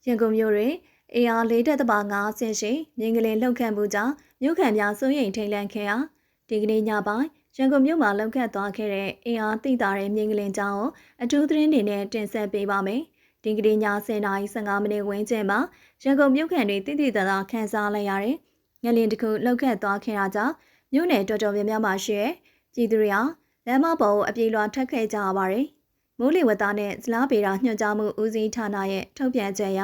ရန်ကုန်မြို့တွင်အင်အား4.5ဆင့်ရှိမြင်းကလေးလှုပ်ခတ်မှုကြောင့်မြို့ခံများစိုးရိမ်ထိတ်လန့်ခဲ့ရာဒီကနေ့ညပိုင်းရန်ကုန်မြို့မှာလှုပ်ခတ်သွားခဲ့တဲ့အင်အားသိသာတဲ့မြင်းကလေးကြောင့်အထူးသတင်းတွေနဲ့တင်ဆက်ပေးပါမယ်။ဒီကနေ့ည10:15မိနစ်ဝန်းကျင်မှာရန်ကုန်မြို့ခံတွေတိတိကျကျခန်းစားလိုက်ရတဲ့ငလျင်တစ်ခုလှုပ်ခတ်သွားခဲ့တာကြောင့်မြို့နယ်တော်တော်များများမှာရှိတဲ့ပြည်သူတွေဟာလမ်းမပေါ်အပြေးလွှာထက်ခဲ့ကြရပါတယ်။မိုးလေဝသနဲ့ဇလားပေတာညွှန်ကြားမှုဦးစီးဌာနရဲ့ထုတ်ပြန်ချက်အရ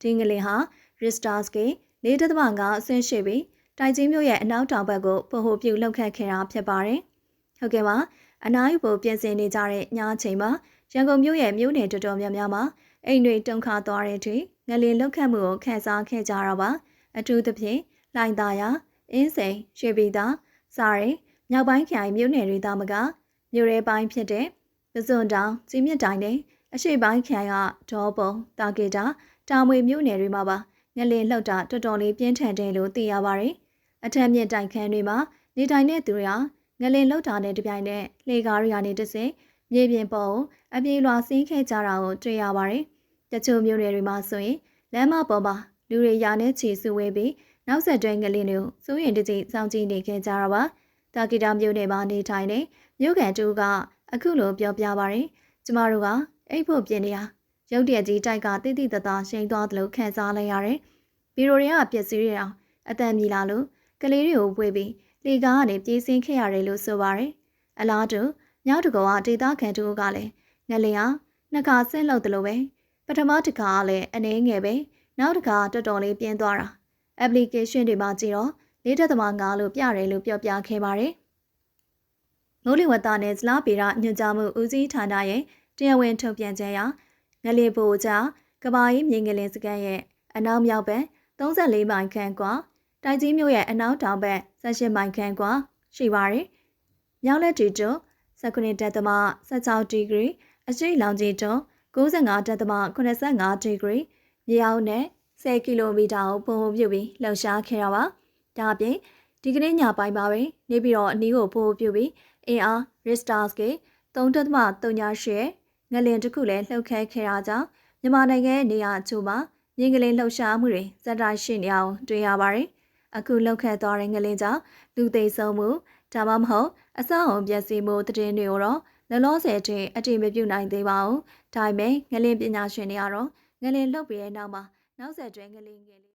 ဒီငလင်ဟာရစ်စတာစကေ4.5အဆင့်ရှိပြီးတိုက်ကြီးမြို့ရဲ့အနောက်တောင်ဘက်ကိုဗဟိုပြုလှုပ်ခတ်ခဲ့တာဖြစ်ပါတယ်။ဟုတ်ကဲ့ပါအနားယူဖို့ပြင်ဆင်နေကြတဲ့ညအချိန်မှာရန်ကုန်မြို့ရဲ့မြို့နယ်တော်တော်များများမှာအိမ်တွေတုန်ခါသွားတဲ့အထိငလင်လှုပ်ခတ်မှုကိုခန်းစားခဲ့ကြတာပါ။အထူးသဖြင့်လှိုင်သာယာအင်းစိန်ရွှေပြည်သာစားရင်မြောက်ပိုင်းခရိုင်မြို့နယ်တွေသားမကမြို့ရဲပိုင်းဖြစ်တဲ့ပစွန်တောင်ကြီးမြင့်တိုင်နဲ့အရှိပိုင်းခရိုင်ကဒေါ်ပုံတာကေတာတာမွေမြို့နယ်တွေမှာပါငလင်လှုပ်တာတော်တော်လေးပြင်းထန်တယ်လို့သိရပါတယ်။အထက်မြင့်တိုင်ခန်းတွေမှာနေထိုင်တဲ့သူတွေဟာငလင်လှုပ်တာနဲ့တပြိုင်နက်လှေကားတွေကနေတဆင့်မြေပြင်ပေါ်အပြေးလွှာဆင်းခဲ့ကြတာကိုတွေ့ရပါတယ်။တချို့မြို့နယ်တွေမှာဆိုရင်လမ်းမပေါ်မှာလူတွေရာနဲ့ချီစုဝေးပြီးနောက်ဆက်တွဲငလင်တွေကိုစိုးရင်တကြီးစောင့်ကြည့်နေခဲ့ကြတာပါ။တာကီတာမြို့နယ်မှာနေထိုင်တဲ့မြို့ကန်တူကအခုလိုပြောပြပါရယ်ကျမတို့ကအိတ်ဖို့ပြင်နေတာရုတ်တရက်ကြီးတိုက်ကတိတိတသားရှိန်သွားသလိုခံစားလိုက်ရတယ်။ဘီရိုတွေကပျက်စီးရအောင်အတန်မြည်လာလို့ကလေးတွေကိုဝေးပြီးလေကားကနေပြေးဆင်းခဲ့ရတယ်လို့ဆိုပါရယ်။အလားတူမြောက်တကောကဒေသခံတူကလည်းငလင်ဟာနှစ်ခါဆင်းလှုပ်တယ်လို့ပဲပထမတစ်ခါကလည်းအနည်းငယ်ပဲနောက်တစ်ခါတော်တော်လေးပြင်းသွားတာ။ application တွေမှာကြည့်တော့4.5လို့ပြတယ်လို့ပြောပြခဲ့ပါတယ်။မိုးလေဝသနဲ့ဇလားပေတာညွှန်ကြားမှုဦးစီးဌာနရဲ့တရားဝင်ထုတ်ပြန်ချက်အရငလင်ပိုကြားကဘာကြီးမြေငလင်စကန်ရဲ့အနောက်မြောက်ဘက်34မိုင်ခန့်ကွာတိုက်ကြီးမြို့ရဲ့အနောက်တောင်ဘက်18မိုင်ခန့်ကွာရှိပါတယ်။မြောက်လက်တီတွ19.16ဒီဂရီအရှိလောင်ကြီးတွ95.85ဒီဂရီမြေအောက်နဲ့10ကီလိုမီတာကိုပုံပြုပြီးလှုပ်ရှားခဲ့တာပါ။ဒါအပြင်ဒီကနေ့ညပိုင်းမှာပဲနေပြီးတော့အနီးကိုပုံပြုပြီးအင်အားရစ်စတာစကေ3.38ငလင်တစ်ခုလည်းလှုပ်ခဲခဲ့တာကြောင့်မြန်မာနိုင်ငံနေရာအချို့မှာမြင်းကလေးလှုပ်ရှားမှုတွေစက်တိုက်ရှိနေအောင်တွေ့ရပါတယ်။အခုလှုပ်ခတ်သွားတဲ့ငလင်ကြောင့်လူသိဆုံးမှုဒါမှမဟုတ်အဆောက်အအုံပျက်စီးမှုသတင်းတွေကိုတော့လောလောဆယ်အထိအတည်မပြုနိုင်သေးပါဘူး။ဒါပေမဲ့ငလင်ပညာရှင်တွေကတော့ငလင်လှုပ်ပြီးတဲ့နောက်မှာနောက်ဆက်တွဲငလင်ငယ်လေး